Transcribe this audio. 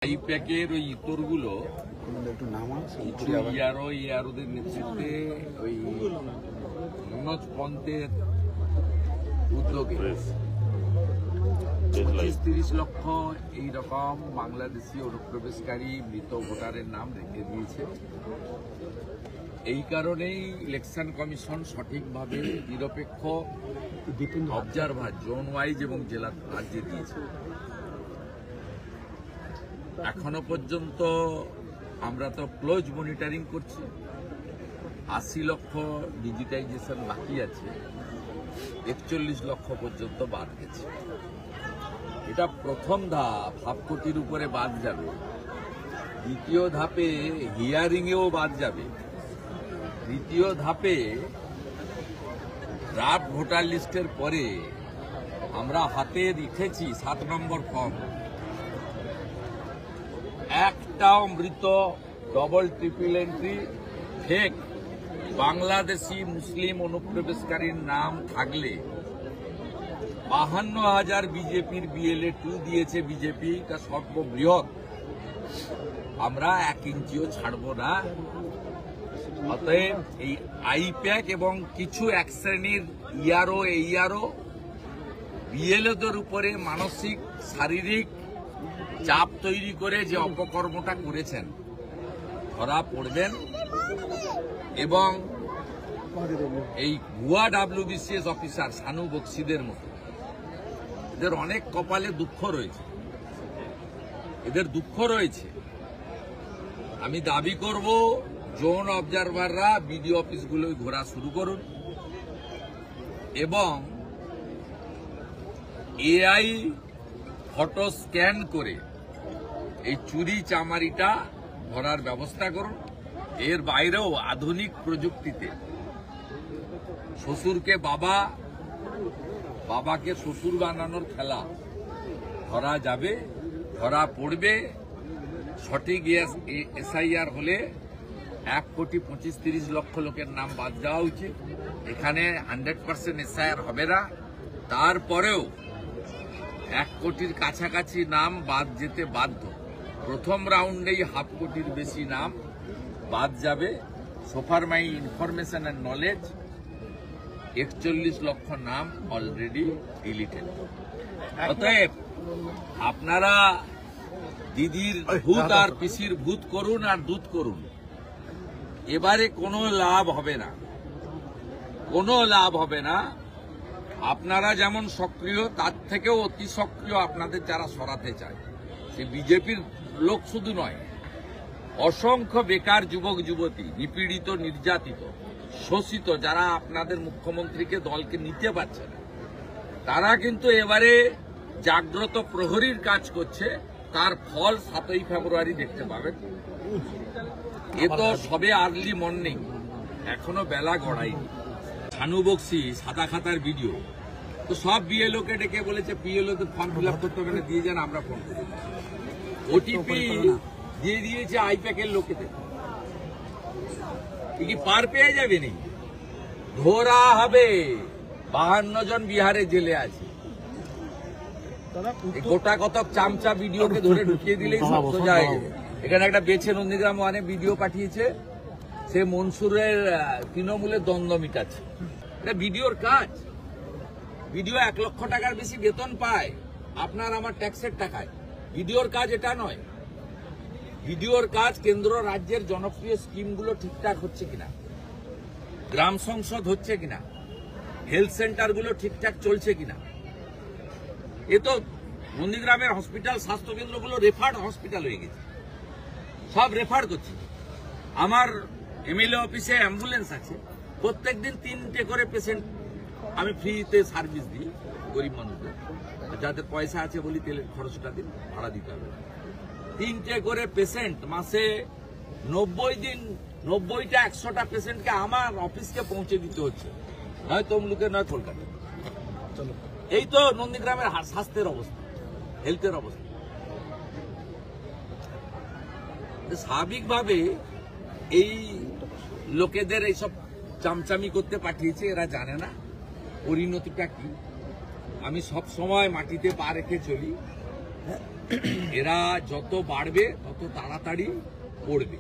আইপ্যাকের ওই ইতরগুলো ইয়ারোদের নেতৃত্বে ওই মনোজ পন্থের উদ্যোগে 25-30 লক্ষ এইরকম বাংলাদেশি অনুপ্রবেশকারী মৃত ভোটারের নাম রেখে দিয়েছে। এই কারণেই ইলেকশন কমিশন সঠিকভাবে নিরপেক্ষ অবজারভার জোন ওয়াইজ এবং জেলা রাজ্যে দিয়েছে। এখনো পর্যন্ত আমরা তো ক্লোজ মনিটরিং করছি। 80 লক্ষ ডিজিটাইজেশন বাকি আছে, 41 লক্ষ পর্যন্ত বাদ গেছে। এটা প্রথম ধাপ, 1/2 কোটির উপরে বাদ যাবে। দ্বিতীয় ধাপে হিয়ারিংয়েও বাদ যাবে। তৃতীয় ধাপে ড্রাফট ভোটার লিস্টের পরে আমরা হাতে রেখেছি 7 নম্বর ফর্ম। একটাও মৃত double triple entry fake Bangladeshi মুসলিম অনুপ্রবেশকারীর নাম থাকলে 52,000 বিজেপির BLA 2 দিয়েছে বিজেপি, তা সর্ববৃহৎ। আমরা 1 ইঞ্চিও ছাড়ব না। অতএব এই আইপ্যাক এবং কিছু এক শ্রেণীর ERO BLOদের উপরে মানসিক শারীরিক চাপ তৈরি করে যে অপকর্মটা করেছেন ধরা পড়বেন। এবং এই ভুয়া WBCS অফিসার শানু বক্সিদের মতো এদের অনেক কপালে দুঃখ রয়েছে, আমি দাবি করব জোন অবজারভাররা বিডিও অফিসগুলোয় ঘোরা শুরু করুন এবং AI ফটো স্ক্যান করে এই চুরি চামারিটা ধরার ব্যবস্থা করুন। এর বাইরেও আধুনিক প্রযুক্তিতে শ্বশুরকে বাবাকে শ্বশুর বানানোর খেলা ধরা যাবে, ধরা পড়বে। সঠিক SIR হলে 1,25,30 লক্ষ লোকের নাম বাদ যাওয়া উচিত। এখানে 100% SIR হবে না, তারপরেও 1 কোটির কাছাকাছি নাম বাদ যেতে বাধ্য। প্রথম রাউন্ডেই 1/2 কোটির বেশি নাম বাদ যাবে। সোফার মাই ইনফরমেশন অ্যান্ড নলেজ 41 লক্ষ নাম অলরেডি ডিলিটেড। অতএব আপনারা দিদির ভূত আর পিসির ভূত করুন আর দুধ করুন, এবারে কোনো লাভ হবে না। আপনারা যেমন সক্রিয়, তার থেকেও অতি সক্রিয় আপনাদের যারা সরাতে চায়। সে বিজেপির লোক শুধু নয়, অসংখ্য বেকার যুবক যুবতী, নিপীড়িত নির্যাতিত শোষিত, যারা আপনাদের মুখ্যমন্ত্রীকে দলকে নিতে পারছে না, তারা কিন্তু এবারে জাগ্রত প্রহরীর কাজ করছে। তার ফল 7ই ফেব্রুয়ারি দেখতে পাবেন। এ তো সবে আর্লি মর্নিং, এখনো বেলা গড়ায়নি। শানু বক্সি সাদা খাতার ভিডিও তো সব BLOকে ডেকে বলেছে PLOতে ফর্ম ফিল আপ করতে হবে না, দিয়ে যান, আমরা ফোন করি। OTP দিয়ে দিয়েছে আইপ্যাকের লোকেদের। কি পার পেয়ে যাবে নি? ধরা হবে। 52 জন বিহারে জেলে আছে। গোটা কতক চামচা ভিডিওকে ধরে ঢুকিয়ে দিলেই সব সোজা হয়ে যাবে। এখানে একটা বেছে নন্দীগ্রাম ওয়ানে ভিডিও পাঠিয়েছে, সে মনসুরের তৃণমূলের দ্বন্দ্ব মিটাচ্ছে। এটা ভিডিওর কাজ। ভিডিও 1 লক্ষ টাকার বেশি বেতন পায় আপনার আমার ট্যাক্সের টাকায়। ভিডিওর কাজ এটা নয়। ভিডিওর কাজ কেন্দ্র রাজ্যের জনপ্রিয় স্কিমগুলো ঠিকঠাক হচ্ছে কিনা, গ্রাম সংসদ হচ্ছে কিনা, হেলথ সেন্টারগুলো ঠিকঠাক চলছে কিনা। এ তো নন্দীগ্রামের হসপিটাল, স্বাস্থ্যকেন্দ্রগুলো রেফার্ড হসপিটাল হয়ে গেছে, সব রেফার করছে। আমার MLA অফিসে অ্যাম্বুলেন্স আছে, প্রত্যেকদিন 3টে করে পেশেন্ট আমি ফ্রিতে সার্ভিস দিই গরিব মানুষদের। যাদের পয়সা আছে বলি তেলের খরচটা দিন, ভাড়া দিতে হবে। 3টে করে পেশেন্ট মাসে 90 দিন, 90টা 100টা পেশেন্টকে আমার অফিসকে পৌঁছে দিতে হচ্ছে, নয় তমলুকে নয় কলকাতা। এই তো নন্দীগ্রামের স্বাস্থ্যের অবস্থা, হেলথের অবস্থা। স্বাভাবিকভাবে এই লোকেদের এইসব চামচামি করতে পাঠিয়েছে, এরা জানে না পরিণতিটা কি। আমি সব সময় মাটিতে পা রেখে চলি। এরা যত বাড়বে তত তাড়াতাড়ি পড়বে।